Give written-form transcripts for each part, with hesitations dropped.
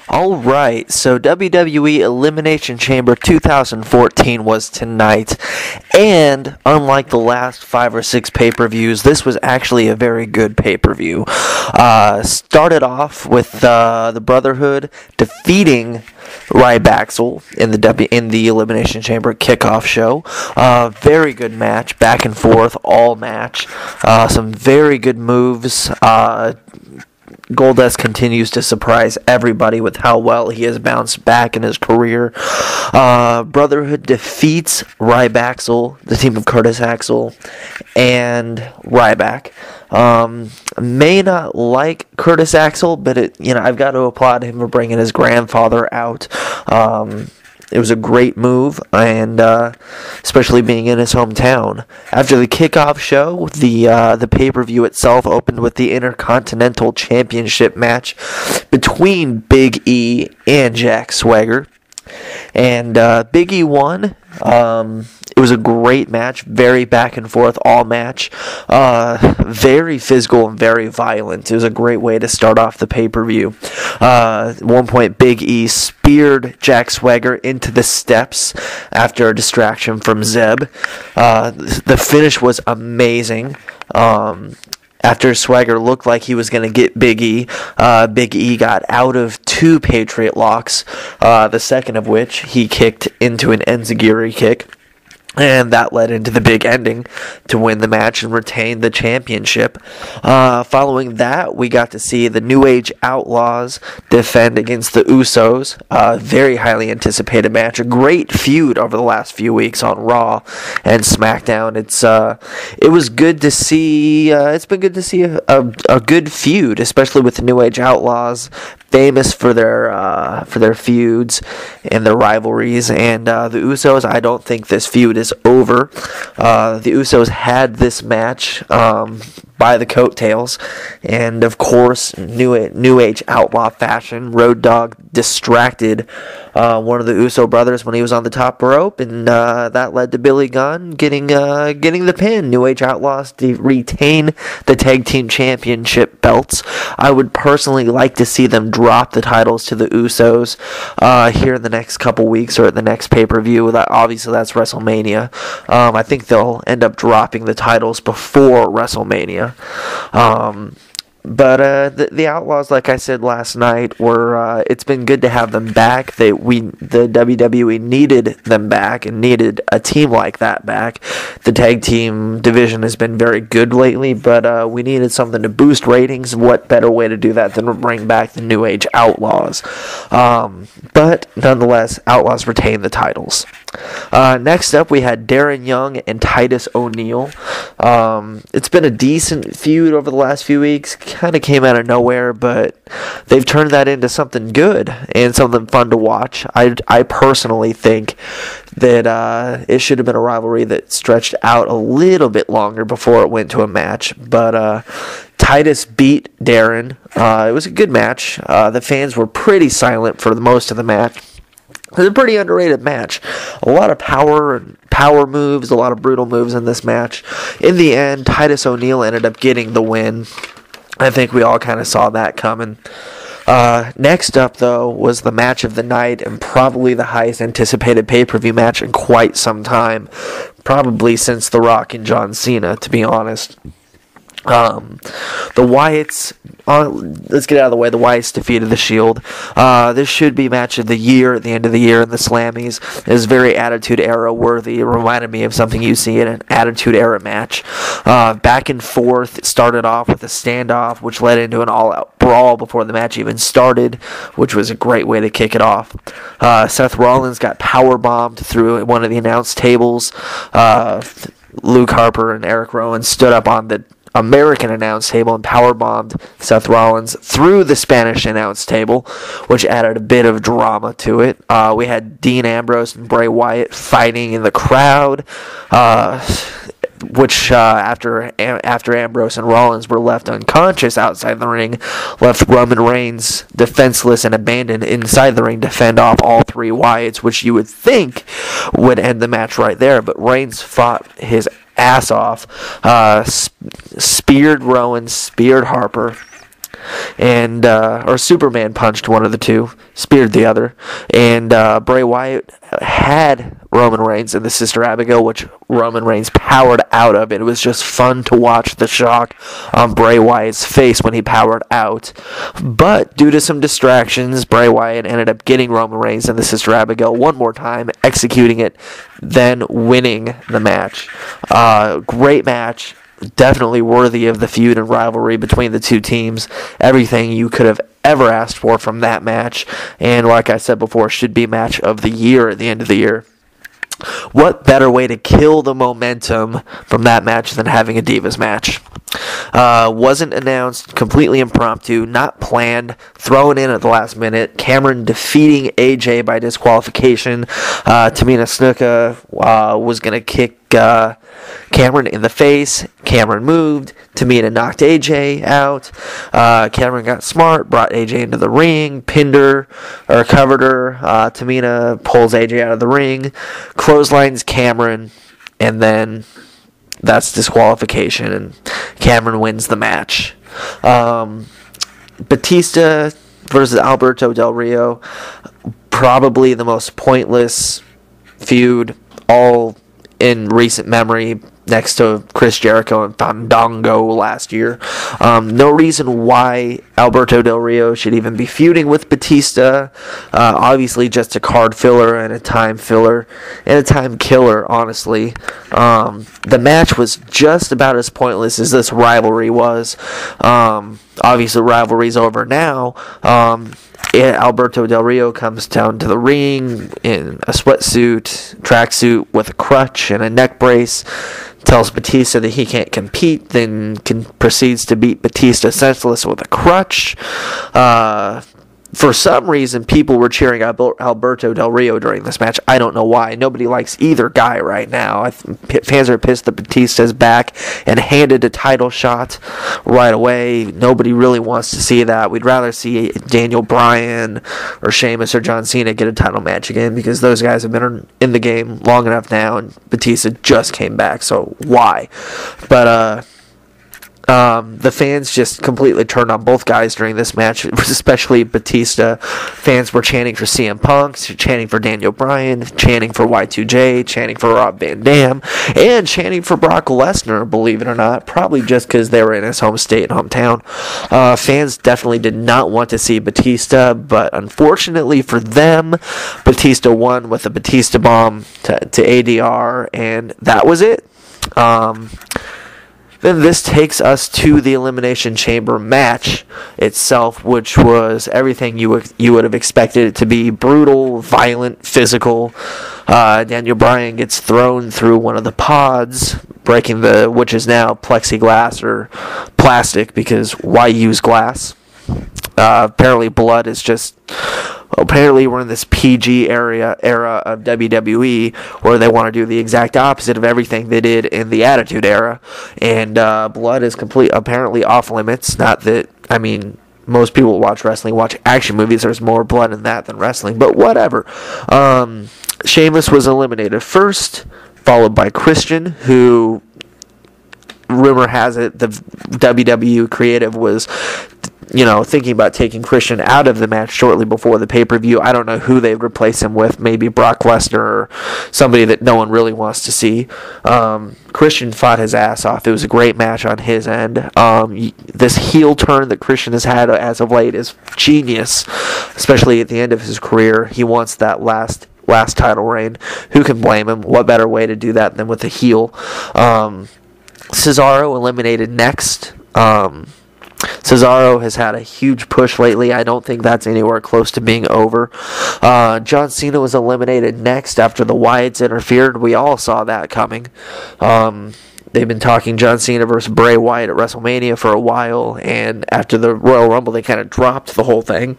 Alright, so WWE Elimination Chamber 2014 was tonight, and unlike the last 5 or 6 pay-per-views, this was actually a very good pay-per-view. Started off with the Brotherhood defeating Ryback in the Elimination Chamber kickoff show. Very good match, back and forth, all match. Some very good moves. Goldust continues to surprise everybody with how well he has bounced back in his career. Brotherhood defeats Ryback, the team of Curtis Axel and Ryback. May not like Curtis Axel, but I've got to applaud him for bringing his grandfather out. It was a great move, and especially being in his hometown. After the kickoff show, the pay-per-view itself opened with the Intercontinental Championship match between Big E and Jack Swagger. And Big E won. It was a great match, very back and forth, all match, very physical and very violent. It was a great way to start off the pay-per-view. At one point, Big E speared Jack Swagger into the steps after a distraction from Zeb. The finish was amazing. After Swagger looked like he was going to get Big E got out of 2 Patriot locks, the second of which he kicked into an Enziguri kick. And that led into the big ending to win the match and retain the championship. Following that, we got to see the New Age Outlaws defend against the Usos. Very highly anticipated match. A great feud over the last few weeks on Raw and SmackDown. It was good to see. It's been good to see a good feud, especially with the New Age Outlaws, famous for their feuds and their rivalries. And the Usos, I don't think this feud is over. The Usos had this match by the coattails, and of course, New Age Outlaw fashion, Road Dogg distracted one of the Uso brothers when he was on the top rope, and that led to Billy Gunn getting the pin. New Age Outlaws to retain the tag team championship belts. I would personally like to see them drop the titles to the Usos here in the next couple weeks or at the next pay-per-view. Obviously, that's WrestleMania. I think they'll end up dropping the titles before WrestleMania. But the Outlaws, like I said last night, were it's been good to have them back. The WWE needed them back and needed a team like that back. The tag team division has been very good lately, but we needed something to boost ratings. What better way to do that than to bring back the New Age Outlaws? But nonetheless, Outlaws retain the titles. Next up, we had Darren Young and Titus O'Neil. It's been a decent feud over the last few weeks. Kind of came out of nowhere, but they've turned that into something good and something fun to watch. I personally think that it should have been a rivalry that stretched out a little bit longer before it went to a match. But Titus beat Darren. It was a good match. The fans were pretty silent for most of the match. It was a pretty underrated match. A lot of power moves, a lot of brutal moves in this match. In the end, Titus O'Neil ended up getting the win. I think we all kind of saw that coming. Next up, though, was the match of the night and probably the highest anticipated pay-per-view match in quite some time. Probably since The Rock and John Cena, to be honest. The Wyatts, let's get out of the way. The Wyatts defeated the Shield. This should be match of the year at the end of the year in the Slammies. It is very Attitude Era worthy. It reminded me of something you see in an Attitude Era match. Back and forth. It started off with a standoff, which led into an all-out brawl before the match even started, which was a great way to kick it off. Seth Rollins got powerbombed through one of the announce tables. Luke Harper and Eric Rowan stood up on the American announce table and powerbombed Seth Rollins through the Spanish announce table, which added a bit of drama to it. We had Dean Ambrose and Bray Wyatt fighting in the crowd, which after Ambrose and Rollins were left unconscious outside the ring, left Roman Reigns defenseless and abandoned inside the ring to fend off all 3 Wyatts, which you would think would end the match right there, but Reigns fought his ass off, speared Rowan, speared Harper, and or Superman punched one of the two, speared the other, and Bray Wyatt had Roman Reigns and the Sister Abigail, which Roman Reigns powered out of. It was just fun to watch the shock on Bray Wyatt's face when he powered out. But due to some distractions, Bray Wyatt ended up getting Roman Reigns and the Sister Abigail one more time, executing it, then winning the match. Great match. Definitely worthy of the feud and rivalry between the two teams. Everything you could have ever asked for from that match. And like I said before, should be match of the year at the end of the year. What better way to kill the momentum from that match than having a Divas match? Wasn't announced, completely impromptu, not planned, thrown in at the last minute. Cameron defeating AJ by disqualification. Tamina Snuka was going to kick Cameron in the face. Cameron moved. Tamina knocked AJ out. Cameron got smart, brought AJ into the ring, pinned her, or covered her. Tamina pulls AJ out of the ring, clotheslines Cameron, and then that's disqualification, and Cameron wins the match. Batista versus Alberto Del Rio, probably the most pointless feud all in recent memory, next to Chris Jericho and Fandango last year. No reason why Alberto Del Rio should even be feuding with Batista. Obviously just a card filler and a time filler and a time killer, honestly. The match was just about as pointless as this rivalry was. Obviously rivalry's over now. Alberto Del Rio comes down to the ring in a sweatsuit, tracksuit with a crutch and a neck brace, tells Batista that he can't compete, then proceeds to beat Batista senseless with a crutch. For some reason, people were cheering Alberto Del Rio during this match. I don't know why. Nobody likes either guy right now. Fans are pissed that Batista's back and handed a title shot right away. Nobody really wants to see that. We'd rather see Daniel Bryan or Sheamus or John Cena get a title match again, because those guys have been in the game long enough now, and Batista just came back, so why? But, the fans just completely turned on both guys during this match, especially Batista. Fans were chanting for CM Punk, chanting for Daniel Bryan, chanting for Y2J, chanting for Rob Van Dam, and chanting for Brock Lesnar, believe it or not, probably just because they were in his home state and hometown. Fans definitely did not want to see Batista, but unfortunately for them, Batista won with a Batista bomb to ADR, and that was it. Then this takes us to the Elimination Chamber match itself, which was everything you would have expected it to be: brutal, violent, physical. Daniel Bryan gets thrown through one of the pods, breaking which is now plexiglass or plastic, because why use glass? Apparently blood is just... Apparently we're in this PG era of WWE where they want to do the exact opposite of everything they did in the Attitude Era, and blood is apparently off limits. Not that, I mean, most people who watch wrestling watch action movies. There's more blood in that than wrestling, but whatever. Sheamus was eliminated first, followed by Christian, who, rumor has it, the WWE creative was thinking about taking Christian out of the match shortly before the pay-per-view. I don't know who they'd replace him with, maybe Brock Lesnar or somebody that no one really wants to see. Christian fought his ass off. It was a great match on his end. This heel turn that Christian has had as of late is genius, especially at the end of his career. He wants that last title reign. Who can blame him? What better way to do that than with a heel? Cesaro eliminated next. Cesaro has had a huge push lately. I don't think that's anywhere close to being over. John Cena was eliminated next after the Wyatts interfered. We all saw that coming. They've been talking John Cena versus Bray Wyatt at WrestleMania for a while, and after the Royal Rumble, they kind of dropped the whole thing.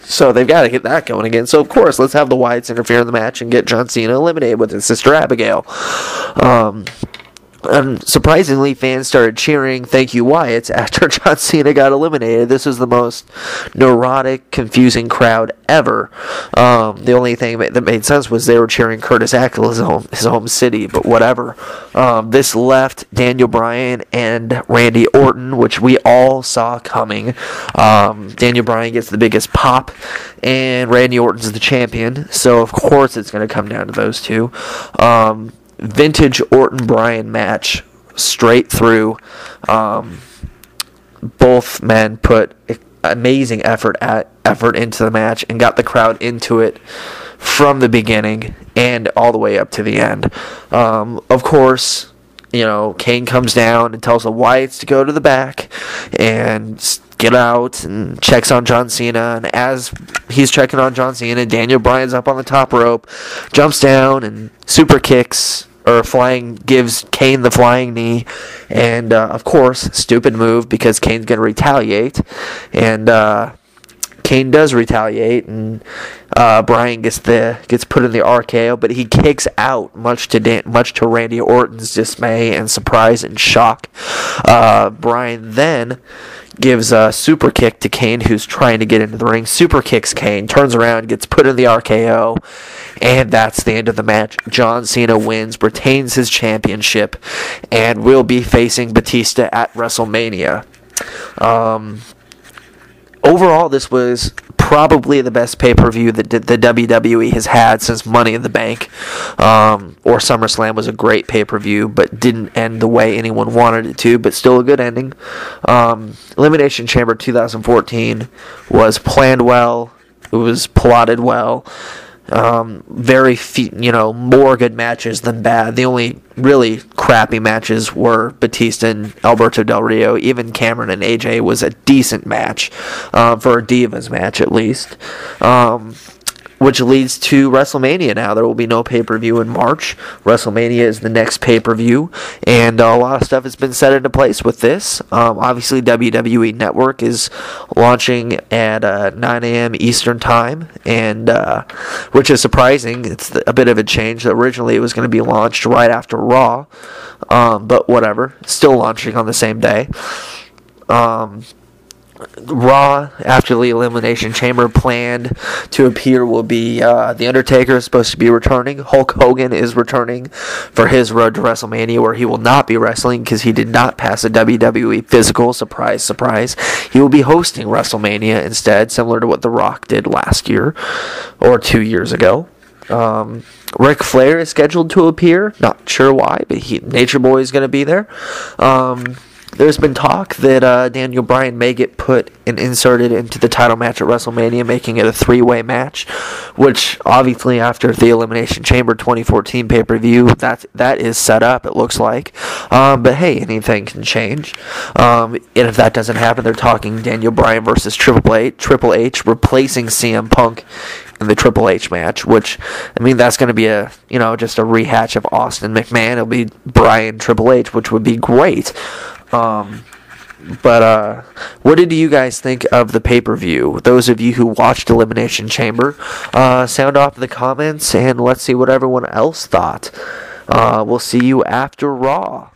So they've got to get that going again. So, of course, let's have the Wyatts interfere in the match and get John Cena eliminated with his sister Abigail. Surprisingly, fans started cheering "Thank you, Wyatt" after John Cena got eliminated. This was the most neurotic, confusing crowd ever. The only thing that made sense was they were cheering Curtis Axel, his home city, but whatever. This left Daniel Bryan and Randy Orton, which we all saw coming. Daniel Bryan gets the biggest pop, and Randy Orton's the champion, so of course it's going to come down to those two. Vintage Orton-Bryan match straight through. Both men put amazing effort into the match and got the crowd into it from the beginning and all the way up to the end. Of course, Kane comes down and tells the Wyatts to go to the back and get out, and checks on John Cena. And as he's checking on John Cena, Daniel Bryan's up on the top rope, jumps down and super kicks, or gives Kane the flying knee. And of course, stupid move, because Kane's going to retaliate. And Kane does retaliate, and Bryan gets put in the RKO, but he kicks out, much to Randy Orton's dismay and surprise and shock. Bryan then gives a super kick to Kane, who's trying to get into the ring. Super kicks Kane, turns around, gets put in the RKO, and that's the end of the match. John Cena wins, retains his championship, and will be facing Batista at WrestleMania. Overall, this was probably the best pay-per-view that the WWE has had since Money in the Bank. Or SummerSlam was a great pay-per-view, but didn't end the way anyone wanted it to, but still a good ending. Elimination Chamber 2014 was planned well. It was plotted well. More good matches than bad. The only really crappy matches were Batista and Alberto Del Rio. Even Cameron and AJ was a decent match, for a Divas match at least. Which leads to WrestleMania now. There will be no pay-per-view in March. WrestleMania is the next pay-per-view, and a lot of stuff has been set into place with this. Obviously, WWE Network is launching at 9 a.m. Eastern Time, and which is surprising. It's a bit of a change. Originally, it was going to be launched right after Raw, but whatever. Still launching on the same day. Raw, after the Elimination Chamber planned to appear, will be The Undertaker is supposed to be returning. Hulk Hogan is returning for his road to WrestleMania, where he will not be wrestling because he did not pass a WWE physical. Surprise, surprise. He will be hosting WrestleMania instead, similar to what The Rock did last year or 2 years ago. Ric Flair is scheduled to appear. Not sure why, but Nature Boy is going to be there. There's been talk that Daniel Bryan may get put and inserted into the title match at WrestleMania, making it a three-way match, which obviously after the Elimination Chamber 2014 pay-per-view, that is set up, it looks like. But hey, anything can change. And if that doesn't happen, they're talking Daniel Bryan versus Triple H replacing CM Punk in the Triple H match, which, that's going to be just a rehatch of Austin McMahon. It'll be Bryan Triple H, which would be great. But what did you guys think of the pay-per-view? Those of you who watched Elimination Chamber, sound off in the comments, and let's see what everyone else thought. We'll see you after Raw.